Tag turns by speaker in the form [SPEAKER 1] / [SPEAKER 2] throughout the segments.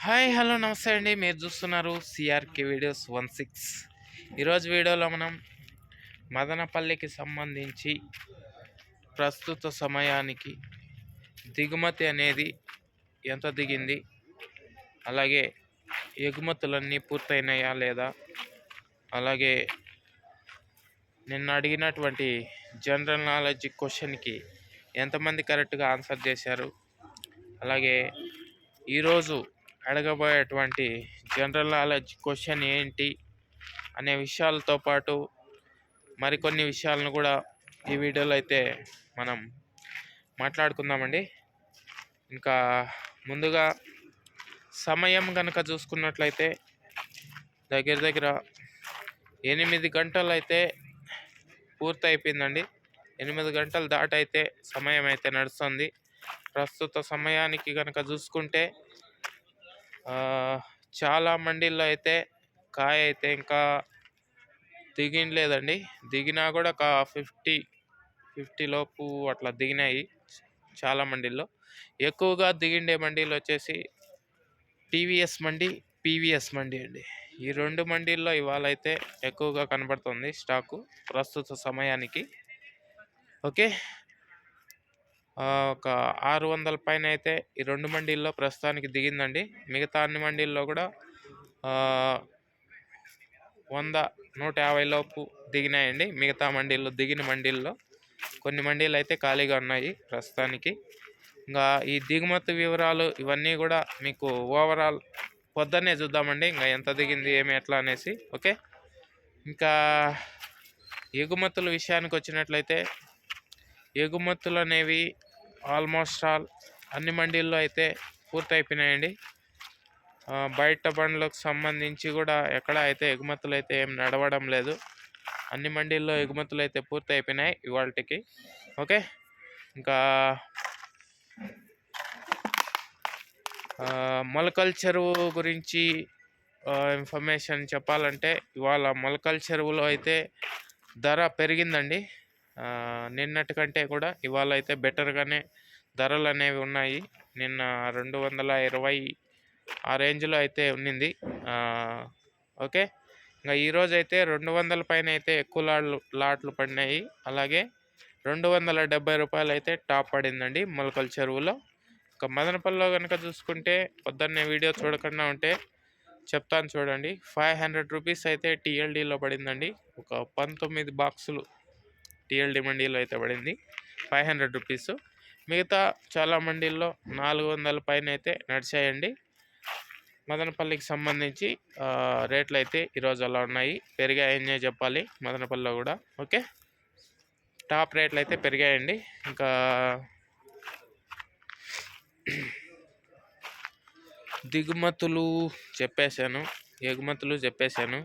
[SPEAKER 1] Hi hello నమస్తే అండి. మీరు చూస్తున్నారు సిఆర్కే వీడియోస్ 16. ఈరోజు వీడియోలో మనం మదనపల్లికి సంబంధించి ప్రస్తుత సమయానికి దిగుమతి అనేది ఎంత దిగింది, అలాగే ఎగుమతులన్నీ పూర్తయినాయా లేదా, అలాగే నిన్న అడిగినటువంటి జనరల్ నాలెడ్జ్ క్వశ్చన్కి ఎంతమంది కరెక్ట్గా ఆన్సర్ చేశారు, అలాగే ఈరోజు అడగబోయేటువంటి జనరల్ నాలెడ్జ్ క్వశ్చన్ ఏంటి అనే విషయాలతో పాటు మరికొన్ని విషయాలను కూడా ఈ వీడియోలో అయితే మనం మాట్లాడుకుందామండి. ఇంకా ముందుగా సమయం కనుక చూసుకున్నట్లయితే దగ్గర దగ్గర 8 గంటలు అయితే పూర్తి అయిపోయిందండి. 8 గంటలు దాటైతే సమయం అయితే నడుస్తుంది. ప్రస్తుత సమయానికి కనుక చూసుకుంటే చాలా మండీల్లో అయితే కాయ అయితే ఇంకా దిగలేదండి. దిగినా కూడా ఒక 50 లోపు అట్లా దిగినాయి చాలా మండీల్లో. ఎక్కువగా దిగిండే మండీలు వచ్చేసి టీవీఎస్ మండి, పీవీఎస్ మండి అండి. ఈ రెండు మండీల్లో ఇవాళ అయితే ఎక్కువగా కనబడుతుంది స్టాకు ప్రస్తుత సమయానికి. ఓకే, ఒక 600 పైన అయితే ఈ రెండు మండీల్లో ప్రస్తుతానికి దిగిందండి. మిగతా అన్ని మండీల్లో కూడా 100-150 లోపు దిగినాయండి. మిగతా మండీల్లో దిగిన మండీల్లో కొన్ని మండీలు అయితే ఖాళీగా ఉన్నాయి ప్రస్తుతానికి. ఇంకా ఈ దిగుమతి వివరాలు ఇవన్నీ కూడా మీకు ఓవరాల్ పొద్దున్నే చూద్దామండి, ఇంకా ఎంత దిగింది ఏమి ఎట్లా అనేసి. ఓకే, ఇంకా ఎగుమతుల విషయానికి వచ్చినట్లయితే ఎగుమతులు అనేవి ఆల్మోస్ట్ ఆల్ అన్ని మండీల్లో అయితే పూర్తయిపోయినాయండి. బయట బండ్లకు సంబంధించి కూడా ఎక్కడ అయితే ఎగుమతులు అయితే ఏం నడవడం లేదు. అన్ని మండీల్లో ఎగుమతులు అయితే పూర్తి అయిపోయినాయి ఇవాళకి. ఓకే, ఇంకా మొలకల చెరువు గురించి ఇన్ఫర్మేషన్ చెప్పాలంటే ఇవాళ మొలకల చెరువులో అయితే ధర పెరిగిందండి. నిన్నటి కంటే కూడా ఇవాళ అయితే బెటర్గానే ధరలు అనేవి ఉన్నాయి. నిన్న 220 ఆ రేంజ్లో అయితే ఉన్నింది. ఓకే, ఇంకా ఈరోజు అయితే 200 పైన అయితే ఎక్కువ లాట్లు పడినాయి. అలాగే 270 రూపాయలు అయితే టాప్ పడిందండి మొలకల చెరువులో. ఇంకా మదనపల్లిలో కనుక చూసుకుంటే పొద్దున్నే వీడియో చూడకుండా ఉంటే చెప్తాను చూడండి. 500 రూపీస్ అయితే టీఎల్డీలో పడిందండి. ఒక 19 బాక్సులు టీఎల్డీ మండీలో అయితే పడింది 500 రూపీస్. మిగతా చాలా మండీల్లో 400 పైన అయితే నడిచాయండి. మదనపల్లికి సంబంధించి రేట్లు అయితే ఈరోజు అలా ఉన్నాయి. పెరిగాయనే చెప్పాలి మదనపల్లిలో కూడా. ఓకే, టాప్ రేట్లు అయితే పెరిగాయండి. ఇంకా దిగుమతులు చెప్పేశాను, ఎగుమతులు చెప్పేశాను.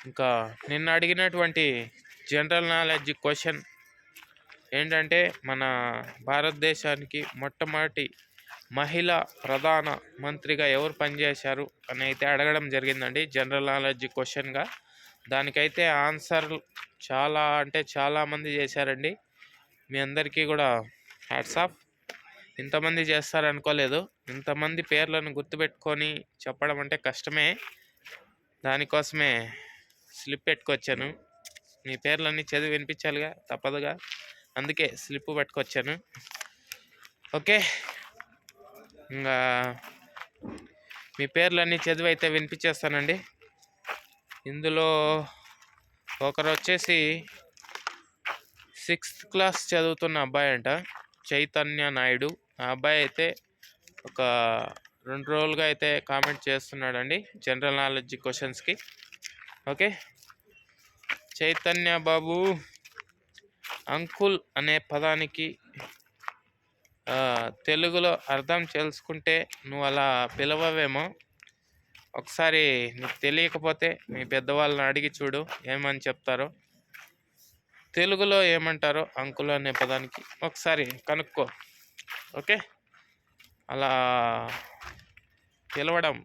[SPEAKER 1] ఇంకా నిన్న అడిగినటువంటి జనరల్ నాలెడ్జ్ క్వశ్చన్ ఏంటంటే మన భారతదేశానికి మొట్టమొదటి మహిళా ప్రధాన మంత్రిగా ఎవరు పనిచేశారు అని అయితే అడగడం జరిగిందండి జనరల్ నాలెడ్జ్ క్వశ్చన్గా. దానికైతే ఆన్సర్ చాలా అంటే చాలామంది చేశారండి. మీ అందరికీ కూడా హ్యాట్స్ ఆఫ్. ఇంతమంది చేస్తారనుకోలేదు. ఇంతమంది పేర్లను గుర్తుపెట్టుకొని చెప్పడం అంటే కష్టమే. దానికోసమే స్లిప్ పెట్టుకొచ్చాను. మీ పేర్లన్నీ చదివి వినిపించాలిగా, తప్పదుగా, అందుకే స్లిప్ పట్టుకొచ్చాను. ఓకే, ఇంకా మీ పేర్లన్నీ చదివి అయితే వినిపించేస్తానండి. ఇందులో ఒకరు వచ్చేసి 6th క్లాస్ చదువుతున్న అబ్బాయి అంట, చైతన్య నాయుడు. ఆ అబ్బాయి అయితే ఒక 2 రోజులుగా అయితే కామెంట్ చేస్తున్నాడండి జనరల్ నాలెడ్జ్ క్వశ్చన్స్కి. ఓకే, చైతన్య బాబు, అంకుల్ అనే పదానికి తెలుగులో అర్థం తెలుసుకుంటే నువ్వు అలా పిలవవేమో. ఒకసారి నీకు తెలియకపోతే మీ పెద్దవాళ్ళని అడిగి చూడు ఏమని చెప్తారో. తెలుగులో ఏమంటారో అంకుల్ అనే పదానికి ఒకసారి కనుక్కో. ఓకే, అలా పిలవడం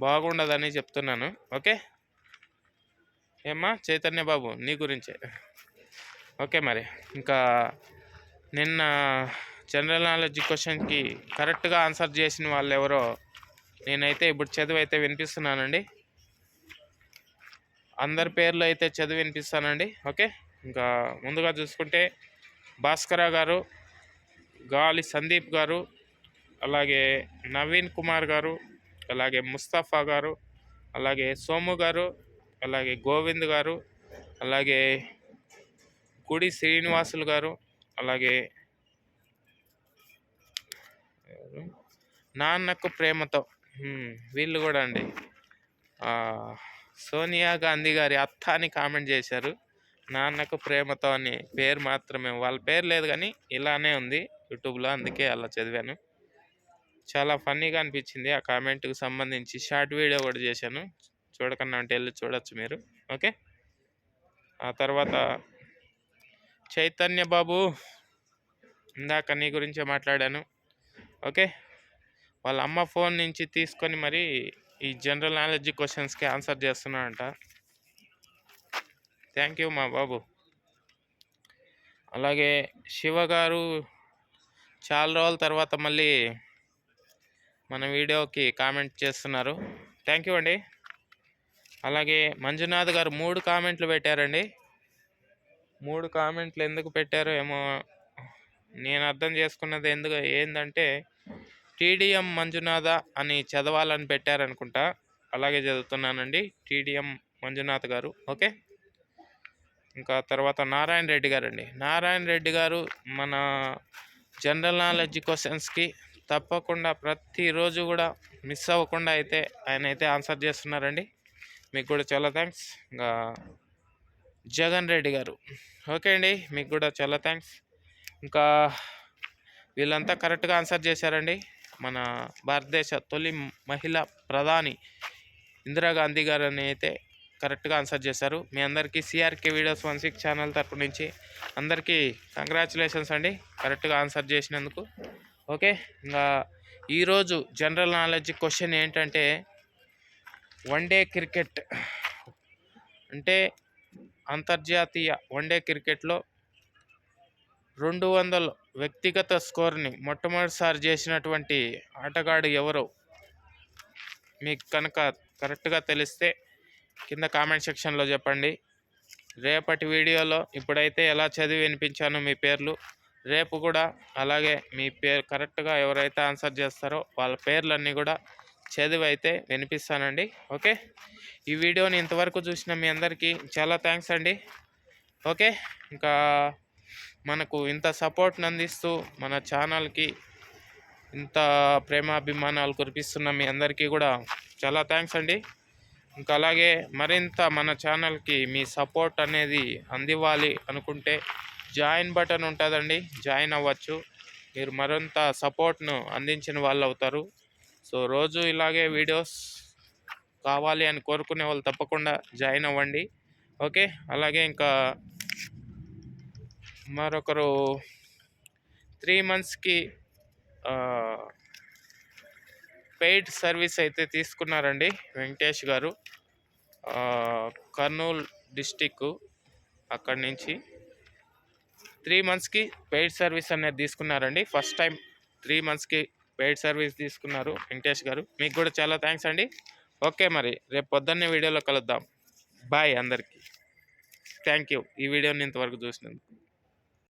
[SPEAKER 1] బాగుండదని చెప్తున్నాను. ఓకే, ఏమ్మా చైతన్య బాబు, నీ గురించే. ఓకే, మరి ఇంకా నిన్న జనరల్ నాలెడ్జ్ క్వశ్చన్కి కరెక్ట్గా ఆన్సర్ చేసిన వాళ్ళు ఎవరో నేనైతే ఇప్పుడు చదివి అయితే వినిపిస్తున్నానండి. అందరి పేర్లు అయితే చదివి వినిపిస్తానండి. ఓకే, ఇంకా ముందుగా చూసుకుంటే భాస్కర గారు, గాలి సందీప్ గారు, అలాగే నవీన్ కుమార్ గారు, అలాగే ముస్తఫా గారు, అలాగే సోము గారు, అలాగే గోవింద్ గారు, అలాగే గుడి శ్రీనివాసులు గారు, అలాగే నాన్నకు ప్రేమతో వీళ్ళు కూడా అండి. సోనియా గాంధీ గారి అత్త అని కామెంట్ చేశారు. నాన్నకు ప్రేమతో అని పేరు మాత్రమే, వాళ్ళ పేరు లేదు కానీ ఇలానే ఉంది యూట్యూబ్లో, అందుకే అలా చదివాను. చాలా ఫన్నీగా అనిపించింది. ఆ కామెంట్కి సంబంధించి షార్ట్ వీడియో కూడా చేశాను, చూడకన్నా అంటే వెళ్ళి చూడొచ్చు మీరు. ఓకే, ఆ తర్వాత చైతన్య బాబు, ఇందాక నీ గురించే మాట్లాడాను. ఓకే, వాళ్ళ అమ్మ ఫోన్ నుంచి తీసుకొని మరి ఈ జనరల్ నాలెడ్జ్ క్వశ్చన్స్కి ఆన్సర్ చేస్తున్నాడంట. థ్యాంక్ యూ మా బాబు. అలాగే శివ గారు చాలా రోజుల తర్వాత మళ్ళీ మన వీడియోకి కామెంట్ చేస్తున్నారు. థ్యాంక్ యూ అండి. అలాగే మంజునాథ్ గారు 3 కామెంట్లు పెట్టారండి. 3 కామెంట్లు ఎందుకు పెట్టారో ఏమో నేను అర్థం చేసుకున్నది ఏంటంటే టీడీఎం మంజునాథ అని చదవాలని పెట్టారనుకుంటా. అలాగే చదువుతున్నానండి, టీడీఎం మంజునాథ్ గారు. ఓకే, ఇంకా తర్వాత నారాయణ రెడ్డి గారు అండి. నారాయణ రెడ్డి గారు మన జనరల్ నాలెడ్జ్ క్వశ్చన్స్కి తప్పకుండా ప్రతిరోజు కూడా మిస్ అవ్వకుండా అయితే ఆయన అయితే ఆన్సర్ చేస్తున్నారండి. మీకు కూడా చాలా థ్యాంక్స్. ఇంకా జగన్ రెడ్డి గారు, ఓకే అండి, మీకు కూడా చాలా థ్యాంక్స్. ఇంకా వీళ్ళంతా కరెక్ట్గా ఆన్సర్ చేశారండి. మన భారతదేశ తొలి మహిళా ప్రధాని ఇందిరాగాంధీ గారు అని అయితే కరెక్ట్గా ఆన్సర్ చేశారు. మీ అందరికీ సిఆర్కే వీడియోస్ 16 ఛానల్ తరపు నుంచి అందరికీ కంగ్రాచులేషన్స్ అండి, కరెక్ట్గా ఆన్సర్ చేసినందుకు. ఓకే, ఇంకా ఈరోజు జనరల్ నాలెడ్జ్ క్వశ్చన్ ఏంటంటే వన్డే క్రికెట్ అంటే అంతర్జాతీయ వన్డే క్రికెట్లో 200 వ్యక్తిగత స్కోర్ని మొట్టమొదటిసారి చేసినటువంటి ఆటగాడు ఎవరో మీకు కనుక కరెక్ట్గా తెలిస్తే కింద కామెంట్ సెక్షన్లో చెప్పండి. రేపటి వీడియోలో ఇప్పుడైతే ఎలా చదివి వినిపించానో మీ పేర్లు, రేపు కూడా అలాగే మీ పేరు కరెక్ట్గా ఎవరైతే ఆన్సర్ చేస్తారో వాళ్ళ పేర్లన్నీ కూడా చదివి అయితే వినిపిస్తానండి. ఓకే, ఈ వీడియోని ఇంతవరకు చూసిన మీ అందరికీ చాలా థ్యాంక్స్ అండి. ఓకే, ఇంకా మనకు ఇంత సపోర్ట్ని అందిస్తూ మన ఛానల్కి ఇంత ప్రేమాభిమానాలు కురిపిస్తున్న మీ అందరికీ కూడా చాలా థ్యాంక్స్ అండి. ఇంకా అలాగే మరింత మన ఛానల్కి మీ సపోర్ట్ అనేది అందివ్వాలి అనుకుంటే జాయిన్ బటన్ ఉంటుందండి, జాయిన్ అవ్వచ్చు. మీరు మరింత సపోర్ట్ను అందించిన వాళ్ళు అవుతారు. సో రోజు ఇలాగే వీడియోస్ కావాలి అని కోరుకునే వాళ్ళు తప్పకుండా జాయిన్ అవ్వండి. ఓకే, అలాగే ఇంకా మరొకరు 3 మంత్స్కి పెయిడ్ సర్వీస్ అయితే తీసుకున్నారండి, వెంకటేష్ గారు, కర్నూలు డిస్టిక్. అక్కడి నుంచి 3 మంత్స్కి పెయిడ్ సర్వీస్ అనేది తీసుకున్నారండి. ఫస్ట్ టైం 3 మంత్స్కి పెయిడ్ సర్వీస్ తీసుకున్నారు వెంకటేష్ గారు. మీకు కూడా చాలా థ్యాంక్స్ అండి. ఓకే, మరి రేపు పొద్దున్నే వీడియోలో కలుద్దాం. బాయ్ అందరికీ. థ్యాంక్ యూ ఈ వీడియోని ఇంతవరకు చూసినందుకు.